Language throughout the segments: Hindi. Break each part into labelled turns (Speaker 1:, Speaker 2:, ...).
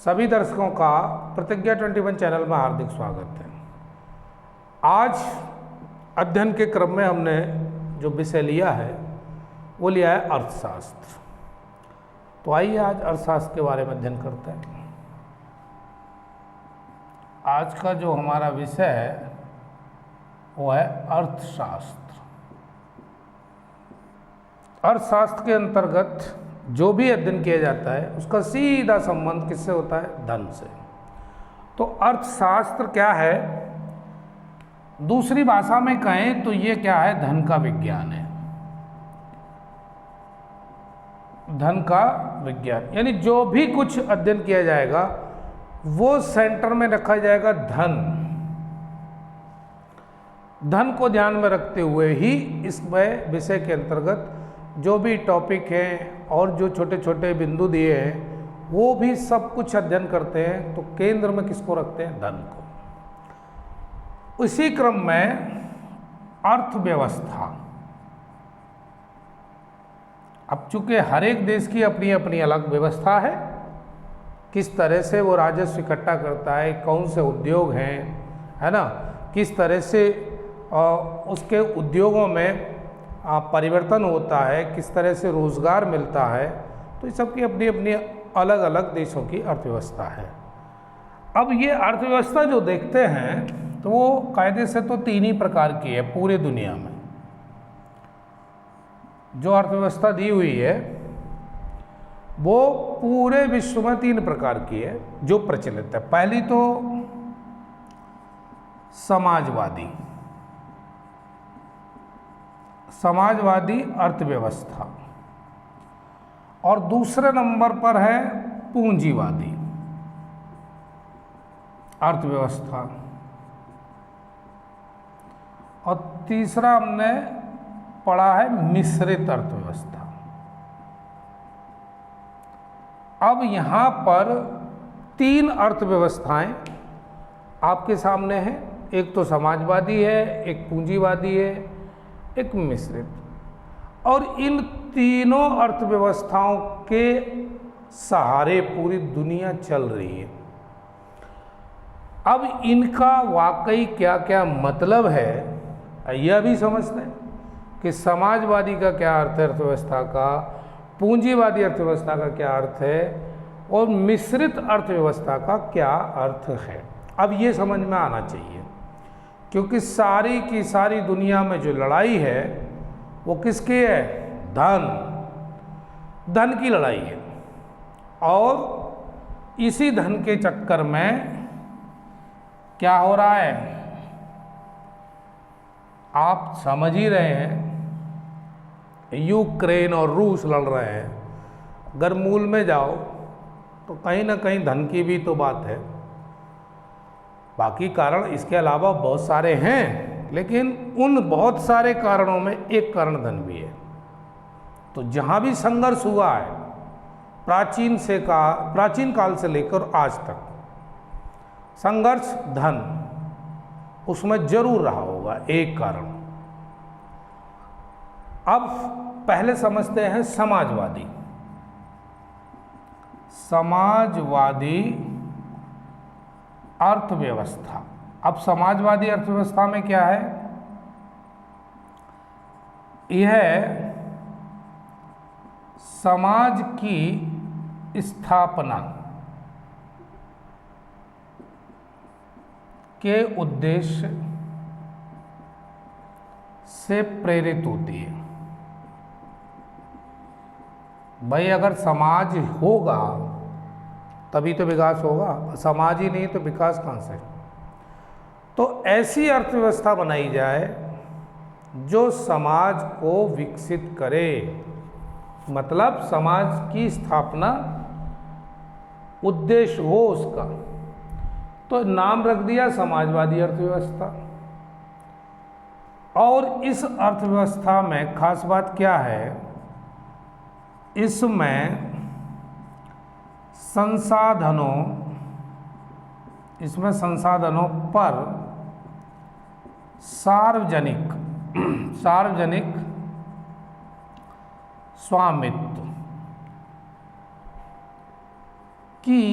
Speaker 1: सभी दर्शकों का प्रतिज्ञा 21 चैनल में हार्दिक स्वागत है। आज अध्ययन के क्रम में हमने जो विषय लिया है वो लिया है अर्थशास्त्र। तो आइए आज अर्थशास्त्र के बारे में अध्ययन करते हैं। आज का जो हमारा विषय है वो है अर्थशास्त्र। अर्थशास्त्र के अंतर्गत जो भी अध्ययन किया जाता है उसका सीधा संबंध किससे होता है? धन से। तो अर्थशास्त्र क्या है? दूसरी भाषा में कहें तो ये क्या है? धन का विज्ञान है। धन का विज्ञान यानी जो भी कुछ अध्ययन किया जाएगा वो सेंटर में रखा जाएगा धन। धन को ध्यान में रखते हुए ही इस विषय के अंतर्गत जो भी टॉपिक है और जो छोटे छोटे बिंदु दिए हैं वो भी सब कुछ अध्ययन करते हैं। तो केंद्र में किसको रखते हैं? धन को। उसी क्रम में अर्थव्यवस्था। अब चूंकि हर एक देश की अपनी अपनी अलग व्यवस्था है, किस तरह से वो राजस्व इकट्ठा करता है, कौन से उद्योग हैं, है ना, किस तरह से उसके उद्योगों में परिवर्तन होता है, किस तरह से रोजगार मिलता है, तो इस सब की अपनी अपनी अलग अलग देशों की अर्थव्यवस्था है। अब ये अर्थव्यवस्था जो देखते हैं तो वो कायदे से तो तीन ही प्रकार की है पूरे दुनिया में। जो अर्थव्यवस्था दी हुई है वो पूरे विश्व में तीन प्रकार की है जो प्रचलित है। पहली तो समाजवादी अर्थव्यवस्था, और दूसरे नंबर पर है पूंजीवादी अर्थव्यवस्था, और तीसरा हमने पढ़ा है मिश्रित अर्थव्यवस्था। अब यहाँ पर तीन अर्थव्यवस्थाएं आपके सामने हैं। एक तो समाजवादी है, एक पूंजीवादी है, एक मिश्रित। और इन तीनों अर्थव्यवस्थाओं के सहारे पूरी दुनिया चल रही है। अब इनका वाकई क्या क्या मतलब है यह भी समझते हैं कि समाजवादी का क्या अर्थ है अर्थव्यवस्था का, पूंजीवादी अर्थव्यवस्था का क्या अर्थ है और मिश्रित अर्थव्यवस्था का क्या अर्थ है। अब ये समझ में आना चाहिए क्योंकि सारी की सारी दुनिया में जो लड़ाई है वो किसकी है? धन की लड़ाई है। और इसी धन के चक्कर में क्या हो रहा है आप समझ ही रहे हैं। यूक्रेन और रूस लड़ रहे हैं। अगर मूल में जाओ तो कहीं ना कहीं धन की भी तो बात है। बाकी कारण इसके अलावा बहुत सारे हैं, लेकिन उन बहुत सारे कारणों में एक कारण धन भी है। तो जहाँ भी संघर्ष हुआ है प्राचीन काल से लेकर आज तक संघर्ष धन उसमें जरूर रहा होगा एक कारण। अब पहले समझते हैं समाजवादी अर्थव्यवस्था। अब समाजवादी अर्थव्यवस्था में क्या है? यह समाज की स्थापना के उद्देश्य से प्रेरित होती है। भाई अगर समाज होगा तभी तो विकास होगा, समाज ही नहीं तो विकास कहाँ से? तो ऐसी अर्थव्यवस्था बनाई जाए जो समाज को विकसित करे, मतलब समाज की स्थापना उद्देश्य हो उसका। तो नाम रख दिया समाजवादी अर्थव्यवस्था। और इस अर्थव्यवस्था में खास बात क्या है? इसमें संसाधनों पर सार्वजनिक स्वामित्व की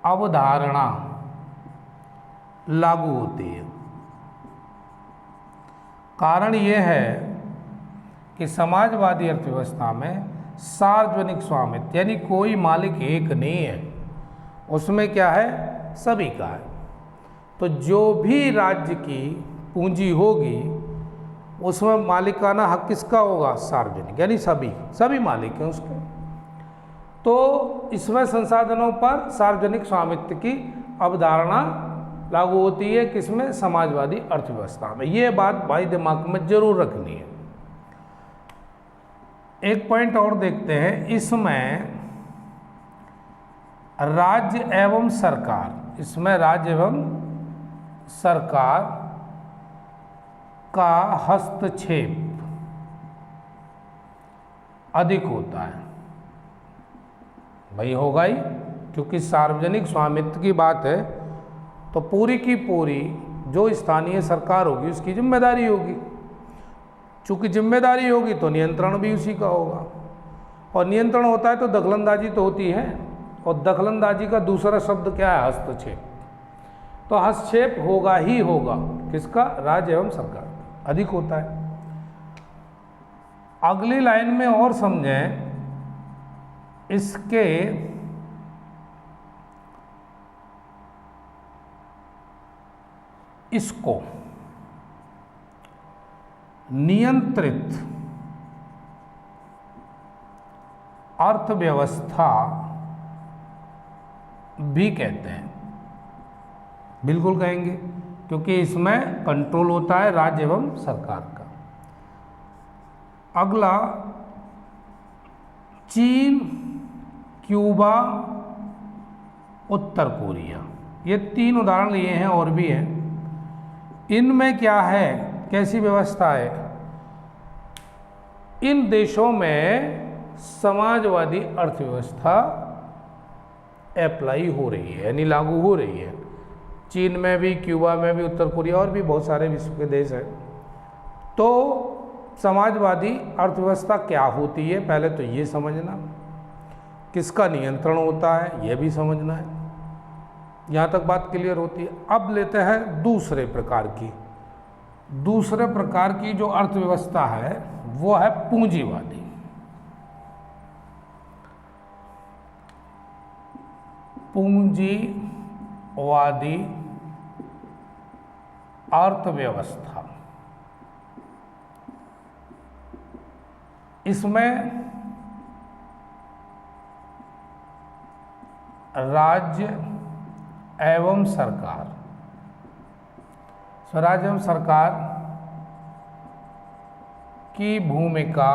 Speaker 1: अवधारणा लागू होती है। कारण यह है कि समाजवादी अर्थव्यवस्था में सार्वजनिक स्वामित्व यानी कोई मालिक एक नहीं है, उसमें क्या है, सभी का है। तो जो भी राज्य की पूंजी होगी उसमें मालिकाना हक किसका होगा, सार्वजनिक, यानी सभी मालिक हैं उसके। तो इसमें संसाधनों पर सार्वजनिक स्वामित्व की अवधारणा लागू होती है, किसमें, समाजवादी अर्थव्यवस्था में। ये बात भाई दिमाग में जरूर रखनी है। एक पॉइंट और देखते हैं, इसमें राज्य एवं सरकार, इसमें राज्य एवं सरकार का हस्तक्षेप अधिक होता है। भाई होगा ही, क्योंकि सार्वजनिक स्वामित्व की बात है तो पूरी की पूरी जो स्थानीय सरकार होगी उसकी जिम्मेदारी होगी। चूंकि जिम्मेदारी होगी तो नियंत्रण भी उसी का होगा, और नियंत्रण होता है तो दखलंदाजी तो होती है, और दखलंदाजी का दूसरा शब्द क्या है, हस्तक्षेप। तो हस्तक्षेप होगा ही होगा, किसका, राज्य एवं सरकार अधिक होता है। अगली लाइन में और समझें, इसके इसको नियंत्रित अर्थव्यवस्था भी कहते हैं। बिल्कुल कहेंगे, क्योंकि इसमें कंट्रोल होता है राज्य एवं सरकार का। अगला, चीन, क्यूबा, उत्तर कोरिया, ये 3 उदाहरण लिए हैं, और भी हैं। इनमें क्या है, कैसी व्यवस्था है, इन देशों में समाजवादी अर्थव्यवस्था अप्लाई हो रही है, यानी लागू हो रही है। चीन में भी, क्यूबा में भी, उत्तर कोरिया और भी बहुत सारे विश्व के देश हैं। तो समाजवादी अर्थव्यवस्था क्या होती है, पहले तो ये समझना, किसका नियंत्रण होता है यह भी समझना है। यहाँ तक बात क्लियर होती है। अब लेते हैं दूसरे प्रकार की। दूसरे प्रकार की जो अर्थव्यवस्था है वो है पूंजीवादी। पूंजीवादी अर्थव्यवस्था, इसमें राज्य एवं सरकार, स्वराज्य एवं सरकार की भूमिका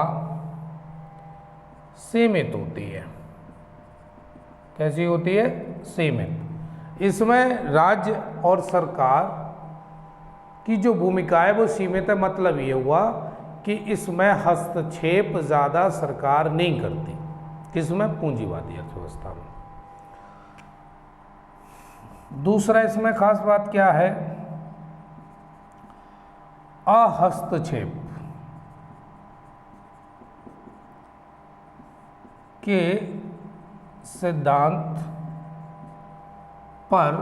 Speaker 1: सीमित होती है। कैसी होती है, सीमित। इसमें राज्य और सरकार की जो भूमिका है वो सीमित है। मतलब ये हुआ कि इसमें हस्तक्षेप ज़्यादा सरकार नहीं करती। किसमें, पूंजीवादी अर्थव्यवस्था में। दूसरा इसमें खास बात क्या है, अहस्तक्षेप के सिद्धांत पर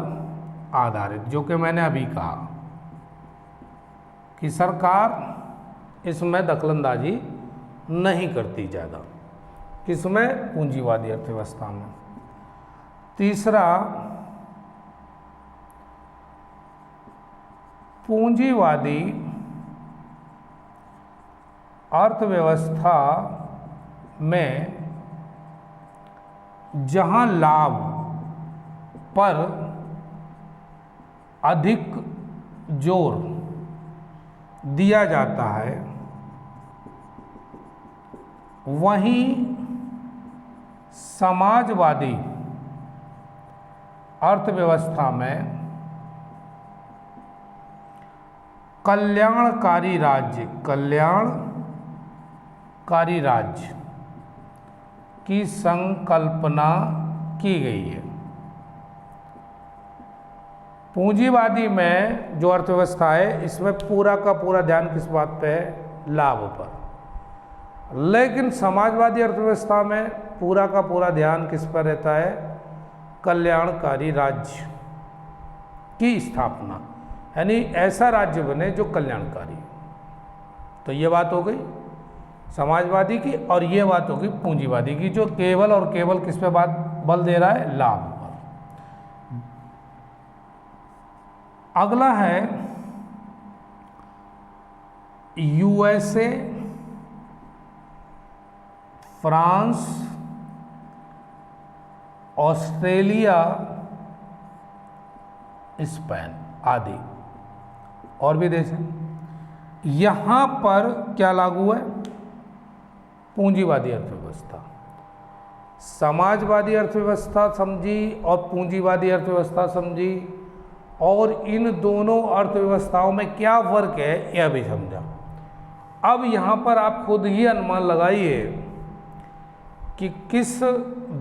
Speaker 1: आधारित, जो कि मैंने अभी कहा कि सरकार इसमें दखलंदाजी नहीं करती ज़्यादा। किसमें, पूंजीवादी अर्थव्यवस्था में। तीसरा, पूंजीवादी अर्थव्यवस्था में जहां लाभ पर अधिक जोर दिया जाता है, वहीं समाजवादी अर्थव्यवस्था में कल्याणकारी राज्य की संकल्पना की गई है। पूंजीवादी में जो अर्थव्यवस्था है इसमें पूरा का पूरा ध्यान किस बात पे है, लाभ पर। लेकिन समाजवादी अर्थव्यवस्था में पूरा का पूरा ध्यान किस पर रहता है, कल्याणकारी राज्य की स्थापना, यानी ऐसा राज्य बने जो कल्याणकारी। तो ये बात हो गई समाजवादी की, और ये बात होगी पूंजीवादी की, जो केवल और केवल किस पे बात बल दे रहा है, लाभ पर। अगला है यूएसए, फ्रांस, ऑस्ट्रेलिया, स्पेन आदि और भी देश हैं। यहां पर क्या लागू है, पूंजीवादी अर्थव्यवस्था। समाजवादी अर्थव्यवस्था समझी और पूंजीवादी अर्थव्यवस्था समझी, और इन दोनों अर्थव्यवस्थाओं में क्या फर्क है यह भी समझा। अब यहाँ पर आप खुद ही अनुमान लगाइए कि किस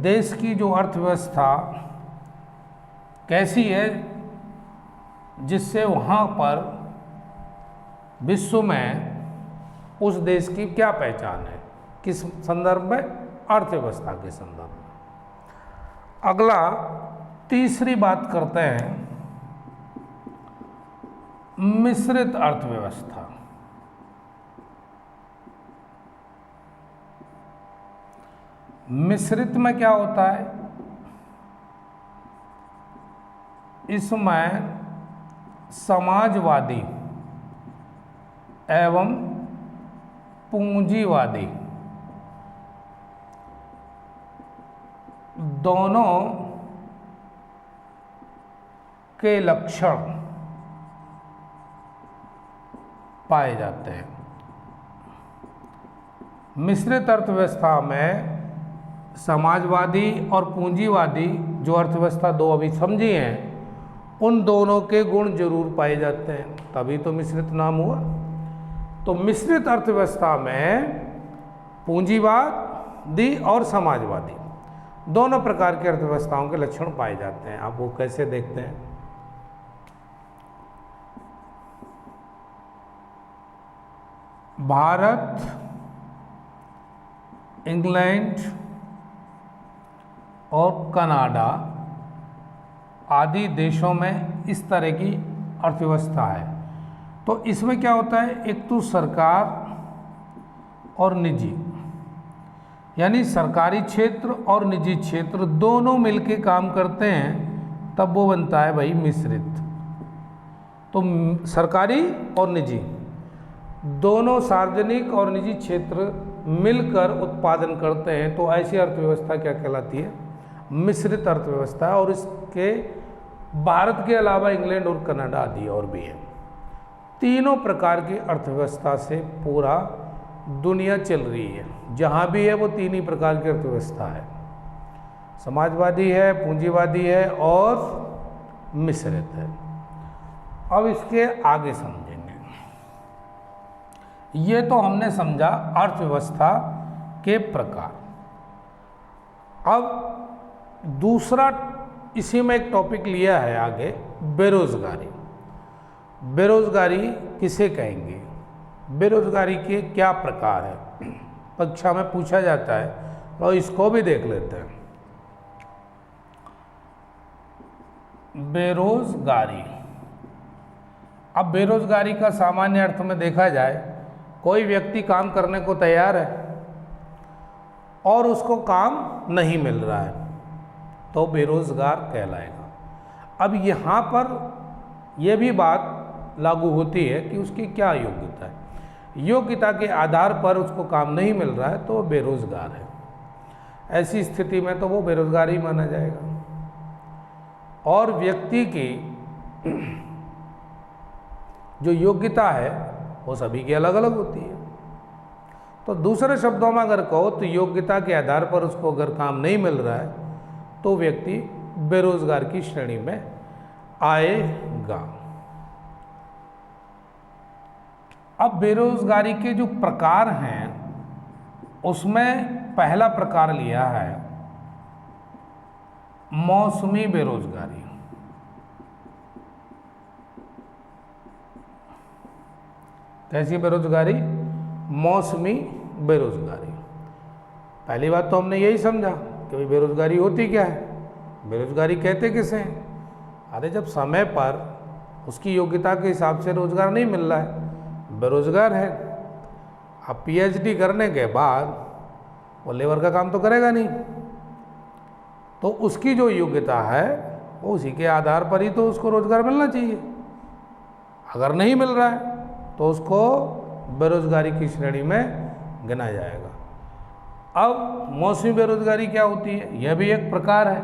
Speaker 1: देश की जो अर्थव्यवस्था कैसी है, जिससे वहाँ पर विश्व में उस देश की क्या पहचान है, किस संदर्भ में, अर्थव्यवस्था के संदर्भ में। अगला तीसरी बात करते हैं मिश्रित अर्थव्यवस्था। मिश्रित में क्या होता है, इसमें समाजवादी एवं पूंजीवादी दोनों के लक्षण पाए जाते हैं। मिश्रित अर्थव्यवस्था में समाजवादी और पूंजीवादी जो अर्थव्यवस्था दो अभी समझी हैं, उन दोनों के गुण जरूर पाए जाते हैं, तभी तो मिश्रित नाम हुआ। तो मिश्रित अर्थव्यवस्था में पूंजीवादी और समाजवादी दोनों प्रकार की अर्थव्यवस्थाओं के लक्षण पाए जाते हैं। आप वो कैसे देखते हैं, भारत, इंग्लैंड और कनाडा आदि देशों में इस तरह की अर्थव्यवस्था है। तो इसमें क्या होता है, एक तो सरकार और निजी, यानी सरकारी क्षेत्र और निजी क्षेत्र दोनों मिलके काम करते हैं, तब वो बनता है भाई मिश्रित। तो सरकारी और निजी दोनों, सार्वजनिक और निजी क्षेत्र मिलकर उत्पादन करते हैं, तो ऐसी अर्थव्यवस्था क्या कहलाती है, मिश्रित अर्थव्यवस्था। और इसके भारत के अलावा इंग्लैंड और कनाडा आदि और भी हैं। तीनों प्रकार की अर्थव्यवस्था से पूरा दुनिया चल रही है, जहाँ भी है वो तीन ही प्रकार की अर्थव्यवस्था है, समाजवादी है, पूंजीवादी है और मिश्रित है। अब इसके आगे समझेंगे। ये तो हमने समझा अर्थव्यवस्था के प्रकार। अब दूसरा इसी में एक टॉपिक लिया है आगे, बेरोजगारी। बेरोजगारी किसे कहेंगे, बेरोजगारी के क्या प्रकार है, परीक्षा में पूछा जाता है, और इसको भी देख लेते हैं। बेरोजगारी, अब बेरोजगारी का सामान्य अर्थ में देखा जाए, कोई व्यक्ति काम करने को तैयार है और उसको काम नहीं मिल रहा है, तो बेरोजगार कहलाएगा। अब यहाँ पर यह भी बात लागू होती है कि उसकी क्या योग्यता है। योग्यता के आधार पर उसको काम नहीं मिल रहा है तो वो बेरोजगार है। ऐसी स्थिति में तो वो बेरोजगार ही माना जाएगा। और व्यक्ति की जो योग्यता है वो सभी की अलग अलग होती है। तो दूसरे शब्दों में अगर कहो तो योग्यता के आधार पर उसको अगर काम नहीं मिल रहा है तो व्यक्ति बेरोजगार की श्रेणी में आएगा। अब बेरोजगारी के जो प्रकार हैं उसमें पहला प्रकार लिया है मौसमी बेरोजगारी। कैसी बेरोजगारी, मौसमी बेरोजगारी। पहली बात तो हमने यही समझा कि भाई बेरोजगारी होती क्या है, बेरोजगारी कहते किसे हैं? अरे जब समय पर उसकी योग्यता के हिसाब से रोजगार नहीं मिल रहा है, बेरोजगार है। अब पीएचडी करने के बाद वो लेबर का काम तो करेगा नहीं, तो उसकी जो योग्यता है वो उसी के आधार पर ही तो उसको रोजगार मिलना चाहिए। अगर नहीं मिल रहा है तो उसको बेरोजगारी की श्रेणी में गिना जाएगा। अब मौसमी बेरोजगारी क्या होती है? यह भी एक प्रकार है।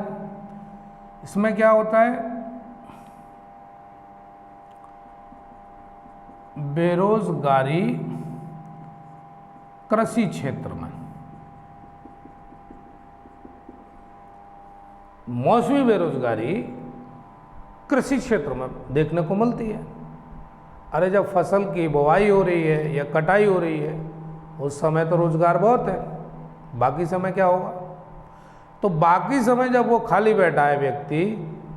Speaker 1: इसमें क्या होता है? बेरोजगारी कृषि क्षेत्र में, मौसमी बेरोजगारी कृषि क्षेत्र में देखने को मिलती है। अरे जब फसल की बुवाई हो रही है या कटाई हो रही है उस समय तो रोजगार बहुत है, बाकी समय क्या होगा? तो बाकी समय जब वो खाली बैठा है व्यक्ति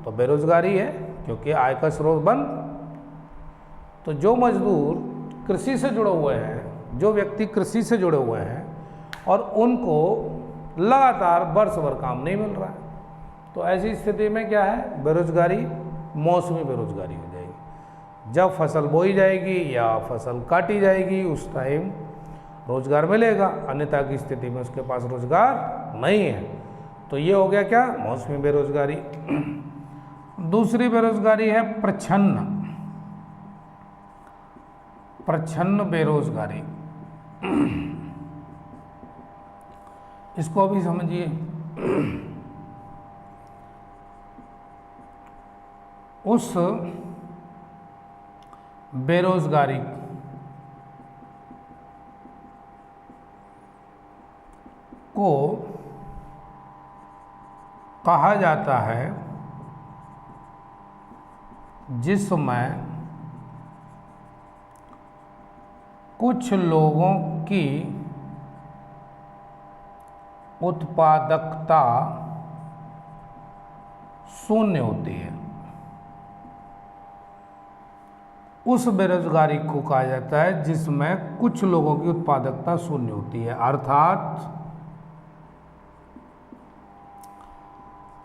Speaker 1: तो बेरोजगारी है, क्योंकि आय का स्रोत बंद। तो जो मजदूर कृषि से जुड़े हुए हैं, जो व्यक्ति कृषि से जुड़े हुए हैं और उनको लगातार वर्ष भर काम नहीं मिल रहा है, तो ऐसी स्थिति में क्या है? बेरोजगारी मौसमी बेरोजगारी हो जाएगी। जब फसल बोई जाएगी या फसल काटी जाएगी उस टाइम रोजगार मिलेगा, अन्यथा की स्थिति में उसके पास रोजगार नहीं है। तो ये हो गया क्या? मौसमी बेरोजगारी। दूसरी बेरोजगारी है प्रच्छन्न बेरोजगारी। इसको भी समझिए। उस बेरोजगारी को कहा जाता है जिसमें कुछ लोगों की उत्पादकता शून्य होती है। उस बेरोजगारी को कहा जाता है जिसमें कुछ लोगों की उत्पादकता शून्य होती है। अर्थात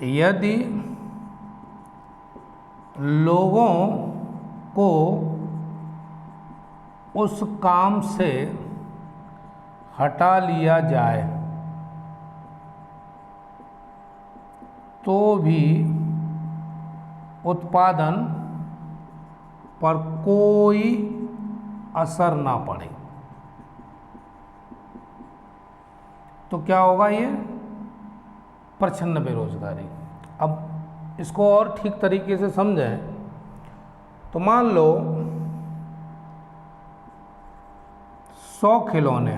Speaker 1: यदि लोगों को उस काम से हटा लिया जाए तो भी उत्पादन पर कोई असर ना पड़े तो क्या होगा? ये प्रच्छन्न बेरोजगारी। अब इसको और ठीक तरीके से समझें तो मान लो 100 खिलौने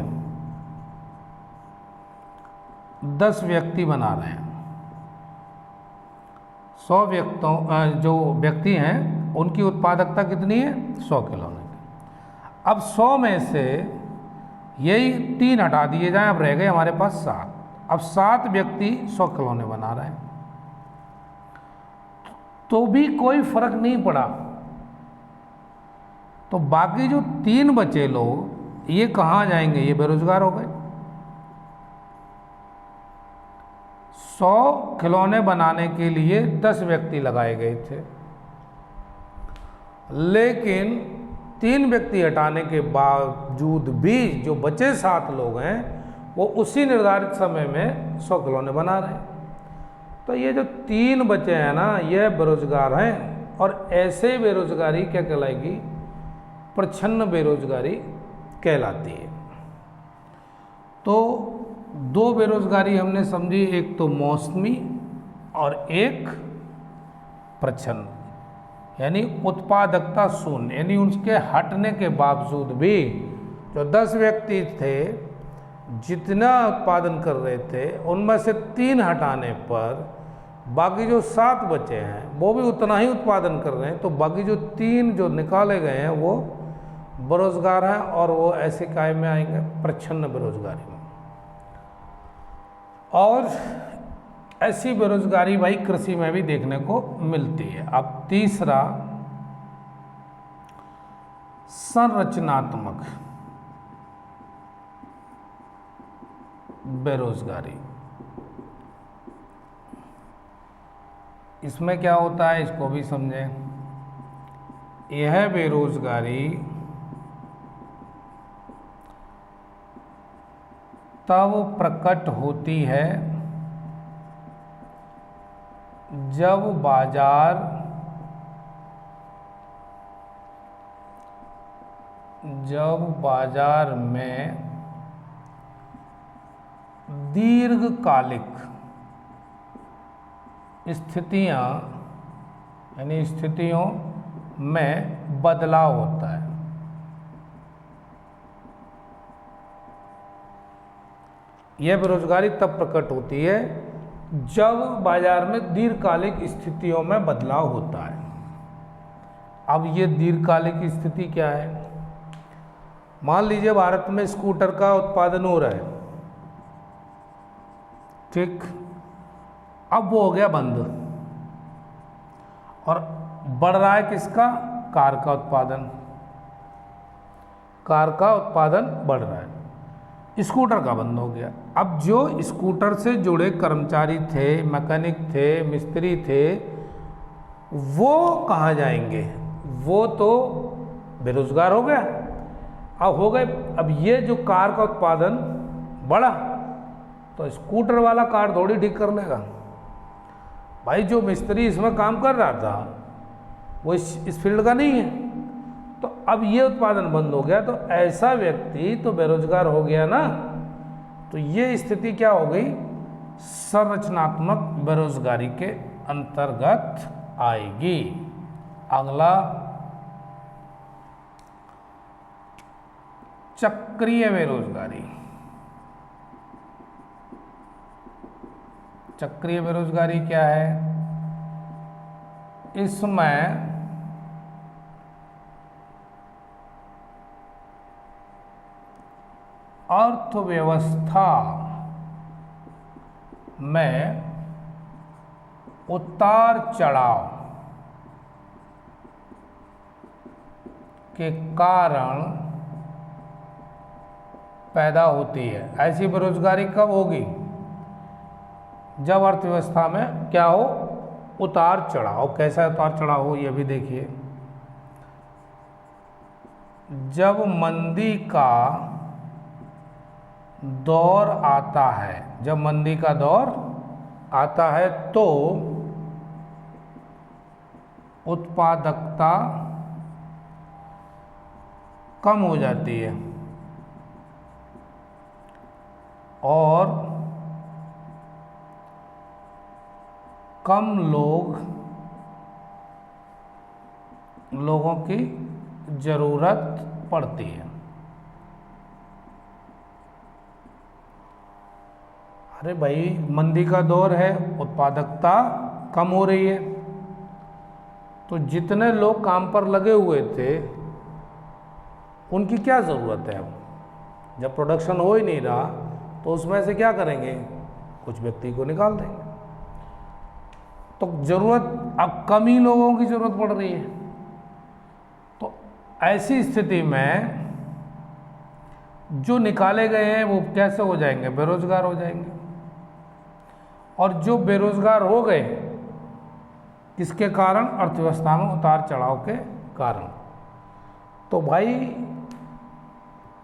Speaker 1: 10 व्यक्ति बना रहे हैं। 100 जो व्यक्ति हैं उनकी उत्पादकता कितनी है? 100 खिलौने। अब 100 में से यही 3 हटा दिए जाएं, अब रह गए हमारे पास 7। अब 7 व्यक्ति 100 खिलौने बना रहे हैं तो भी कोई फर्क नहीं पड़ा। तो बाकी जो 3 बचे लोग ये कहाँ जाएंगे? ये बेरोजगार हो गए। 100 खिलौने बनाने के लिए 10 व्यक्ति लगाए गए थे, लेकिन 3 व्यक्ति हटाने के बावजूद भी जो बचे 7 लोग हैं वो उसी निर्धारित समय में 100 खिलौने बना रहे हैं। तो ये जो 3 बचे हैं ना, ये बेरोजगार हैं। और ऐसे बेरोजगारी क्या कहलाएगी? प्रच्छन्न बेरोजगारी कहलाती है। तो 2 बेरोजगारी हमने समझी, एक तो मौसमी और एक प्रच्छन्न, यानी उत्पादकता शून्य, यानी उसके हटने के बावजूद भी जो 10 व्यक्ति थे जितना उत्पादन कर रहे थे उनमें से 3 हटाने पर बाकी जो 7 बचे हैं वो भी उतना ही उत्पादन कर रहे हैं। तो बाकी जो 3 जो निकाले गए हैं वो बेरोजगार हैं और वो ऐसे काय में आएंगे? प्रच्छन्न बेरोजगारी में। और ऐसी बेरोजगारी भाई कृषि में भी देखने को मिलती है। अब तीसरा, संरचनात्मक बेरोजगारी। इसमें क्या होता है इसको भी समझें। यह बेरोजगारी तब प्रकट होती है जब बाजार में दीर्घकालिक स्थितियां यानी स्थितियों में बदलाव होता है। यह बेरोजगारी तब प्रकट होती है जब बाजार में दीर्घकालिक स्थितियों में बदलाव होता है। अब ये दीर्घकालिक स्थिति क्या है? मान लीजिए भारत में स्कूटर का उत्पादन हो रहा है, ठीक, अब वो हो गया बंद और बढ़ रहा है किसका? कार का उत्पादन। कार का उत्पादन बढ़ रहा है, स्कूटर का बंद हो गया। अब जो स्कूटर से जुड़े कर्मचारी थे, मैकेनिक थे, मिस्त्री थे, वो कहाँ जाएंगे? वो तो बेरोजगार हो गया। अब हो गए, अब ये जो कार का उत्पादन बढ़ा तो स्कूटर वाला कार थोड़ी ठीक कर लेगा भाई। जो मिस्त्री इसमें काम कर रहा था वो इस फील्ड का नहीं है, तो अब ये उत्पादन बंद हो गया, तो ऐसा व्यक्ति तो बेरोजगार हो गया ना। तो ये स्थिति क्या हो गई? संरचनात्मक बेरोजगारी के अंतर्गत आएगी। अगला चक्रीय बेरोजगारी। चक्रीय बेरोजगारी क्या है? इसमें अर्थव्यवस्था में उतार चढ़ाव के कारण पैदा होती है। ऐसी बेरोजगारी कब होगी? जब अर्थव्यवस्था में क्या हो? उतार चढ़ाव। कैसा उतार चढ़ाव हो ये भी देखिए। जब मंदी का दौर आता है, जब मंदी का दौर आता है तो उत्पादकता कम हो जाती है और कम लोगों की ज़रूरत पड़ती है। अरे भाई, मंदी का दौर है, उत्पादकता कम हो रही है, तो जितने लोग काम पर लगे हुए थे उनकी क्या ज़रूरत है? अब जब प्रोडक्शन हो ही नहीं रहा तो उसमें से क्या करेंगे? कुछ व्यक्ति को निकाल देंगे। तो ज़रूरत, अब कम ही लोगों की ज़रूरत पड़ रही है। तो ऐसी स्थिति में जो निकाले गए हैं वो कैसे हो जाएंगे? बेरोजगार हो जाएंगे। और जो बेरोजगार हो गए किसके कारण? अर्थव्यवस्था में उतार चढ़ाव के कारण। तो भाई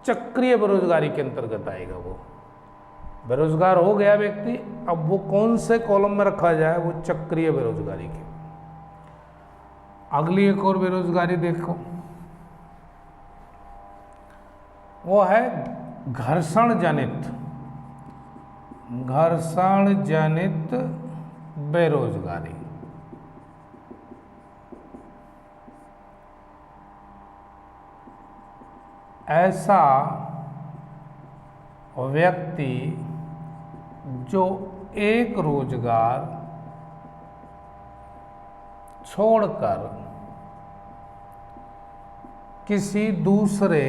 Speaker 1: चक्रीय बेरोजगारी के अंतर्गत आएगा। वो बेरोजगार हो गया व्यक्ति, अब वो कौन से कॉलम में रखा जाए? वो चक्रीय बेरोजगारी के। अगली एक और बेरोजगारी देखो, वो है घर्षण जनित बेरोजगारी। ऐसा व्यक्ति जो एक रोजगार छोड़कर किसी दूसरे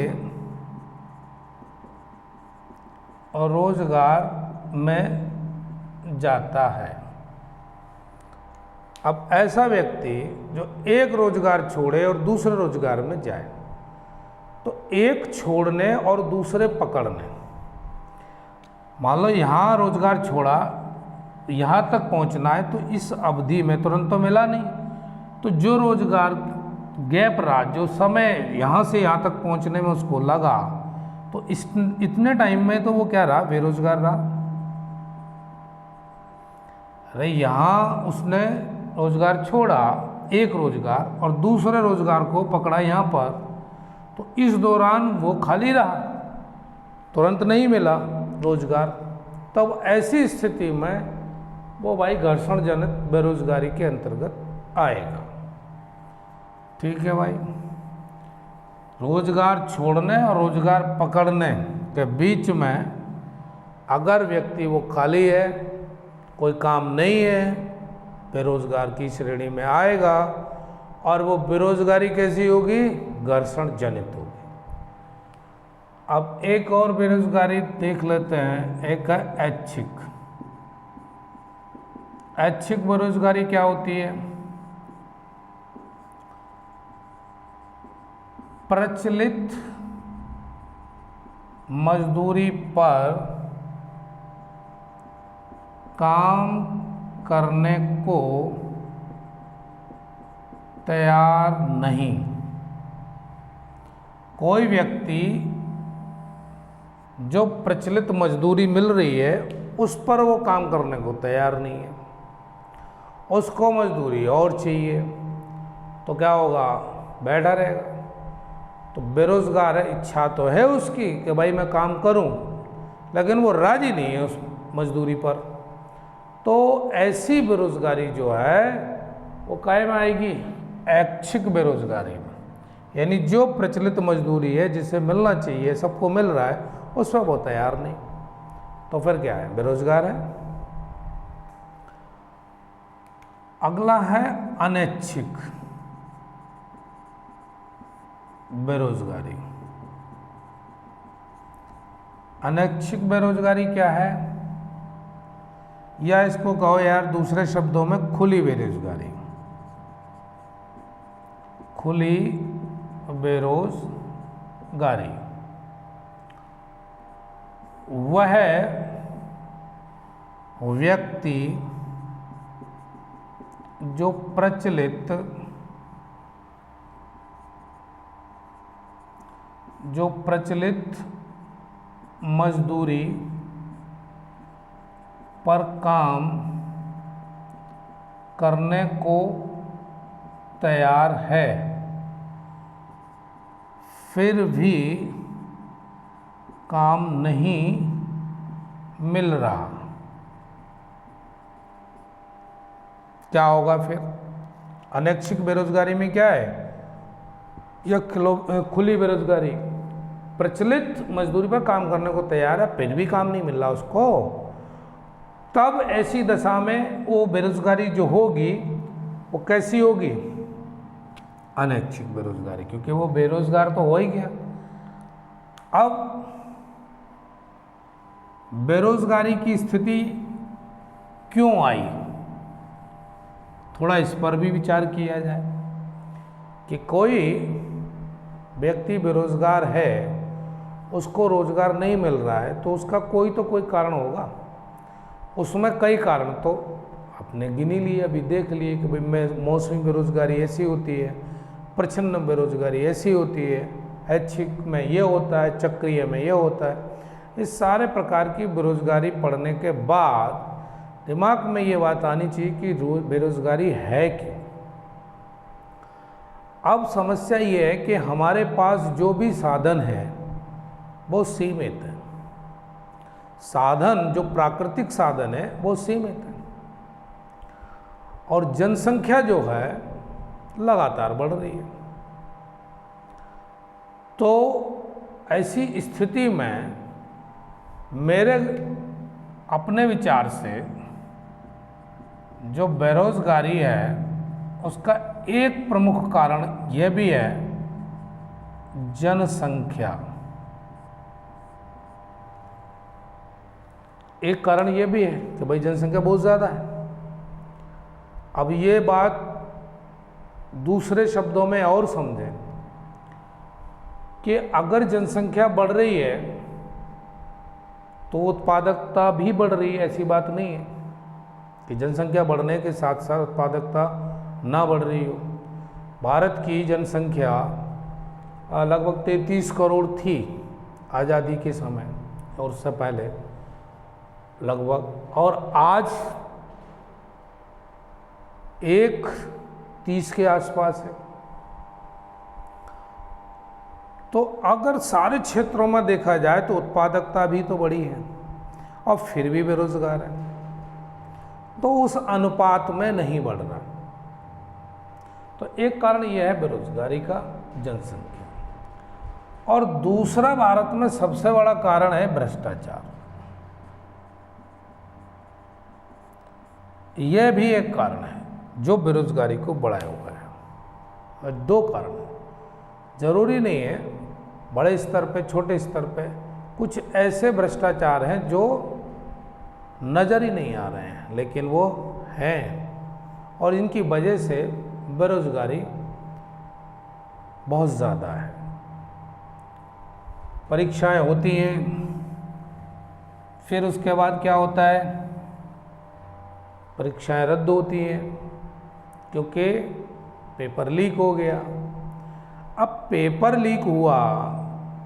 Speaker 1: रोजगार में जाता है। अब ऐसा व्यक्ति जो एक रोजगार छोड़े और दूसरे रोजगार में जाए, तो एक छोड़ने और दूसरे पकड़ने, मान लो यहाँ रोजगार छोड़ा यहाँ तक पहुँचना है तो इस अवधि में तुरंत तो मिला नहीं, तो जो रोजगार गैप रहा, जो समय यहाँ से यहाँ तक पहुँचने में उसको लगा, तो इतने टाइम में तो वो क्या रहा, बेरोजगार रहा। अरे यहाँ उसने रोजगार छोड़ा, एक रोजगार, और दूसरे रोजगार को पकड़ा यहाँ पर, तो इस दौरान वो खाली रहा, तुरंत नहीं मिला रोजगार। तब ऐसी स्थिति में वो भाई घर्षण जनित बेरोजगारी के अंतर्गत आएगा। ठीक है भाई, रोजगार छोड़ने और रोजगार पकड़ने के बीच में अगर व्यक्ति वो खाली है, कोई काम नहीं है, बेरोजगार की श्रेणी में आएगा, और वो बेरोजगारी कैसी होगी, घर्षण जनित होगी। अब एक और बेरोजगारी देख लेते हैं, एक है ऐच्छिक। ऐच्छिक बेरोजगारी क्या होती है? प्रचलित मजदूरी पर काम करने को तैयार नहीं। कोई व्यक्ति जो प्रचलित मजदूरी मिल रही है उस पर वो काम करने को तैयार नहीं है, उसको मजदूरी और चाहिए, तो क्या होगा, बैठा रहेगा। तो बेरोजगार है, इच्छा तो है उसकी कि भाई मैं काम करूं, लेकिन वो राजी नहीं है उस मजदूरी पर। तो ऐसी बेरोजगारी जो है वो काहे में आएगी, ऐच्छिक बेरोजगारी में। यानी जो प्रचलित मजदूरी है, जिसे मिलना चाहिए, सबको मिल रहा है, उस पर वो तैयार नहीं, तो फिर क्या है, बेरोजगार है। अगला है अनैच्छिक बेरोजगारी। अनैच्छिक बेरोजगारी क्या है, या इसको कहो यार दूसरे शब्दों में खुली बेरोजगारी। खुली बेरोजगारी वह व्यक्ति जो प्रचलित मजदूरी पर काम करने को तैयार है, फिर भी काम नहीं मिल रहा। क्या होगा फिर, अनैच्छिक बेरोजगारी में क्या है, यह खुली बेरोजगारी, प्रचलित मजदूरी पर काम करने को तैयार है, फिर भी काम नहीं मिल रहा उसको। तब ऐसी दशा में वो बेरोजगारी जो होगी वो कैसी होगी, अनैच्छिक बेरोजगारी, क्योंकि वो बेरोजगार तो हो ही गया। अब बेरोजगारी की स्थिति क्यों आई, थोड़ा इस पर भी विचार किया जाए कि कोई व्यक्ति बेरोजगार है, उसको रोजगार नहीं मिल रहा है, तो उसका कोई तो कोई कारण होगा। उसमें कई कारण तो आपने गिनी लिए, अभी देख लिए कि भाई मौसमी बेरोजगारी ऐसी होती है, प्रच्छन्न बेरोजगारी ऐसी होती है, ऐच्छिक में ये होता है, चक्रीय में ये होता है। इस सारे प्रकार की बेरोजगारी पढ़ने के बाद दिमाग में ये बात आनी चाहिए कि बेरोजगारी है क्या। अब समस्या ये है कि हमारे पास जो भी साधन है वो सीमित है। साधन, जो प्राकृतिक साधन है वो सीमित है, और जनसंख्या जो है लगातार बढ़ रही है। तो ऐसी स्थिति में मेरे अपने विचार से जो बेरोजगारी है उसका एक प्रमुख कारण यह भी है, जनसंख्या। एक कारण यह भी है कि भाई जनसंख्या बहुत ज़्यादा है। अब ये बात दूसरे शब्दों में और समझें कि अगर जनसंख्या बढ़ रही है तो उत्पादकता भी बढ़ रही है, ऐसी बात नहीं है। कि जनसंख्या बढ़ने के साथ साथ उत्पादकता ना बढ़ रही हो। भारत की जनसंख्या लगभग 33 करोड़ थी आज़ादी के समय और उससे पहले लगभग, और आज 1.30 के आसपास है। तो अगर सारे क्षेत्रों में देखा जाए तो उत्पादकता भी तो बढ़ी है और फिर भी बेरोजगार है, तो उस अनुपात में नहीं बढ़ रहा। तो एक कारण यह है बेरोजगारी का, जनसंख्या, और दूसरा भारत में सबसे बड़ा कारण है भ्रष्टाचार। यह भी एक कारण है जो बेरोजगारी को बढ़ाया हुआ है। और दो कारण है, जरूरी नहीं है बड़े स्तर पे, छोटे स्तर पे कुछ ऐसे भ्रष्टाचार हैं जो नज़र ही नहीं आ रहे हैं, लेकिन वो हैं और इनकी वजह से बेरोजगारी बहुत ज़्यादा है। परीक्षाएं होती हैं, फिर उसके बाद क्या होता है, परीक्षाएं रद्द होती हैं क्योंकि पेपर लीक हो गया। अब पेपर लीक हुआ,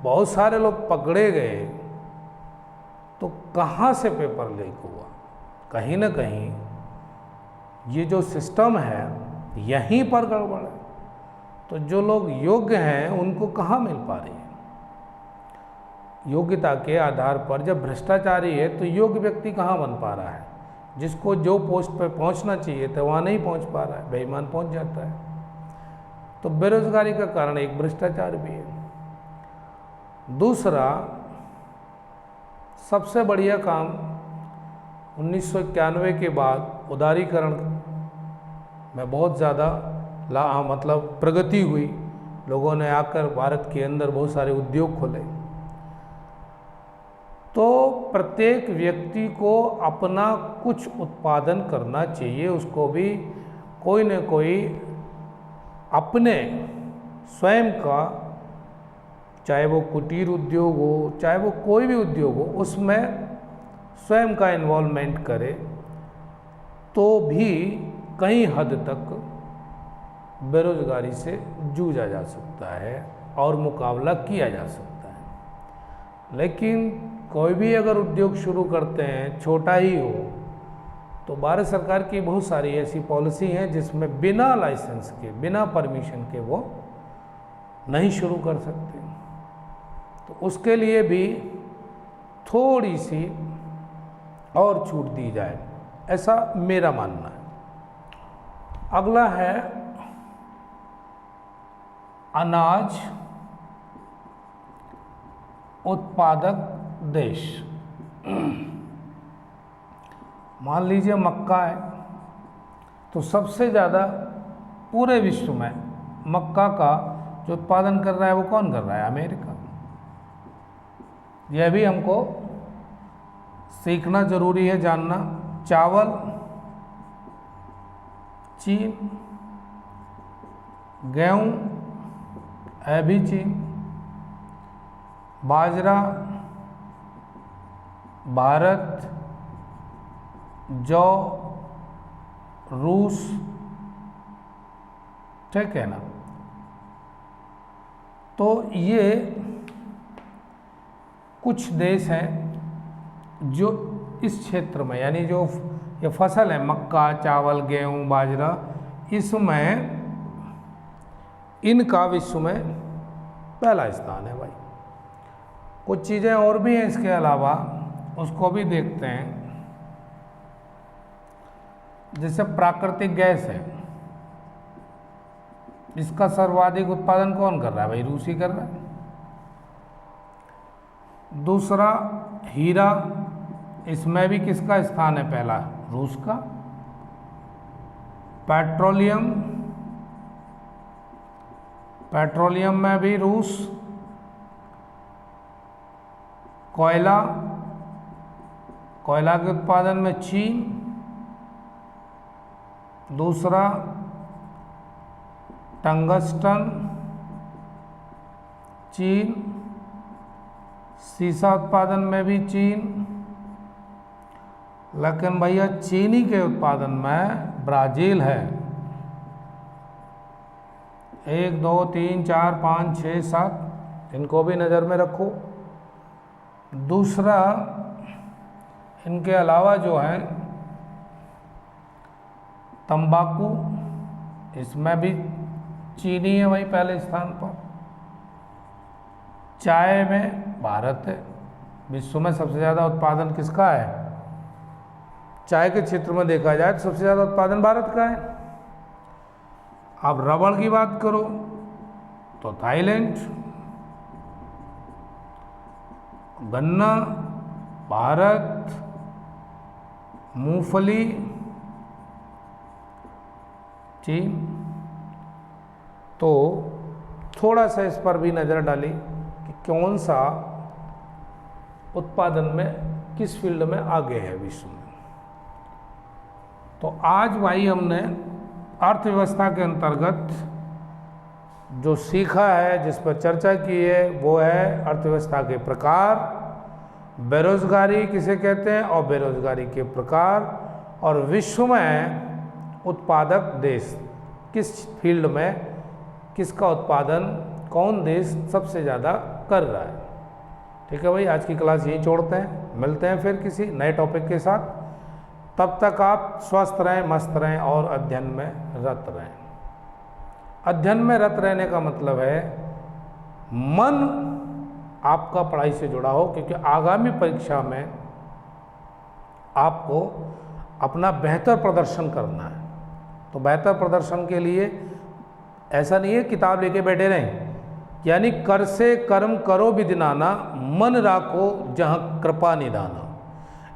Speaker 1: बहुत सारे लोग पकड़े गए, तो कहाँ से पेपर लीक हुआ? कहीं ना कहीं ये जो सिस्टम है यहीं पर गड़बड़ है। तो जो लोग योग्य हैं उनको कहाँ मिल पा रही है? योग्यता के आधार पर जब भ्रष्टाचारी है तो योग्य व्यक्ति कहाँ बन पा रहा है? जिसको जो पोस्ट पे पहुँचना चाहिए था वहाँ नहीं पहुँच पा रहा है, बेईमान पहुँच जाता है। तो बेरोजगारी का कारण एक भ्रष्टाचार भी है। दूसरा सबसे बढ़िया काम 1991 के बाद उदारीकरण में बहुत ज़्यादा मतलब प्रगति हुई। लोगों ने आकर भारत के अंदर बहुत सारे उद्योग खोले। तो प्रत्येक व्यक्ति को अपना कुछ उत्पादन करना चाहिए, उसको भी कोई न कोई अपने स्वयं का, चाहे वो कुटीर उद्योग हो, चाहे वो कोई भी उद्योग हो, उसमें स्वयं का इन्वॉल्वमेंट करे तो भी कई हद तक बेरोजगारी से जूझा जा सकता है और मुकाबला किया जा सकता है। लेकिन कोई भी अगर उद्योग शुरू करते हैं, छोटा ही हो, तो भारत सरकार की बहुत सारी ऐसी पॉलिसी हैं जिसमें बिना लाइसेंस के, बिना परमिशन के वो नहीं शुरू कर सकते। तो उसके लिए भी थोड़ी सी और छूट दी जाए, ऐसा मेरा मानना है। अगला है अनाज उत्पादक देश। मान लीजिए मक्का है, तो सबसे ज़्यादा पूरे विश्व में मक्का का जो उत्पादन कर रहा है वो कौन कर रहा है? अमेरिका। यह भी हमको सीखना जरूरी है, जानना। चावल चीन, गेहूँ है भी चीन, बाजरा भारत, जौ रूस, ठीक है ना। तो ये कुछ देश हैं जो इस क्षेत्र में, यानी जो ये फसल है मक्का, चावल, गेहूँ, बाजरा, इसमें इनका विश्व में पहला स्थान है भाई। कुछ चीज़ें और भी हैं इसके अलावा, उसको भी देखते हैं। जैसे प्राकृतिक गैस है, इसका सर्वाधिक उत्पादन कौन कर रहा है भाई? रूस ही कर रहा है। दूसरा हीरा, इसमें भी किसका स्थान है? पहला रूस का। पेट्रोलियम में भी रूस। कोयला के उत्पादन में चीन। दूसरा टंगस्टन, चीन। सीसा उत्पादन में भी चीन। लेकिन भैया चीनी के उत्पादन में ब्राज़ील है। 1 2 3 4 5 6 7, इनको भी नज़र में रखो। दूसरा, इनके अलावा जो है तंबाकू, इसमें भी चीनी है वही पहले स्थान पर। चाय में भारत है। विश्व में सबसे ज़्यादा उत्पादन किसका है? चाय के क्षेत्र में देखा जाए तो सबसे ज़्यादा उत्पादन भारत का है। अब रबड़ की बात करो तो थाईलैंड। गन्ना भारत। मूंगफली चीन। तो थोड़ा सा इस पर भी नज़र डाली कि कौन सा उत्पादन में किस फील्ड में आगे है विश्व में। तो आज भाई हमने अर्थव्यवस्था के अंतर्गत जो सीखा है, जिस पर चर्चा की है, वो है अर्थव्यवस्था के प्रकार, बेरोजगारी किसे कहते हैं और बेरोजगारी के प्रकार, और विश्व में उत्पादक देश किस फील्ड में किसका उत्पादन कौन देश सबसे ज़्यादा कर रहा है। ठीक है भाई, आज की क्लास यहीं छोड़ते हैं, मिलते हैं फिर किसी नए टॉपिक के साथ। तब तक आप स्वस्थ रहें, मस्त रहें और अध्ययन में रत रहें। अध्ययन में रत रहने का मतलब है मन आपका पढ़ाई से जुड़ा हो, क्योंकि आगामी परीक्षा में आपको अपना बेहतर प्रदर्शन करना है। तो बेहतर प्रदर्शन के लिए ऐसा नहीं है किताब लेके बैठे रहें, यानी कर से कर्म करो विदिनाना, मन राखो जहाँ कृपा निदाना।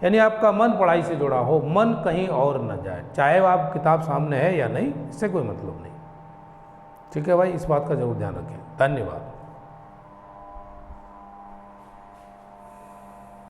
Speaker 1: यानी आपका मन पढ़ाई से जुड़ा हो, मन कहीं और न जाए, चाहे आप किताब सामने है या नहीं, इससे कोई मतलब नहीं। ठीक है भाई, इस बात का जरूर ध्यान रखें। धन्यवाद।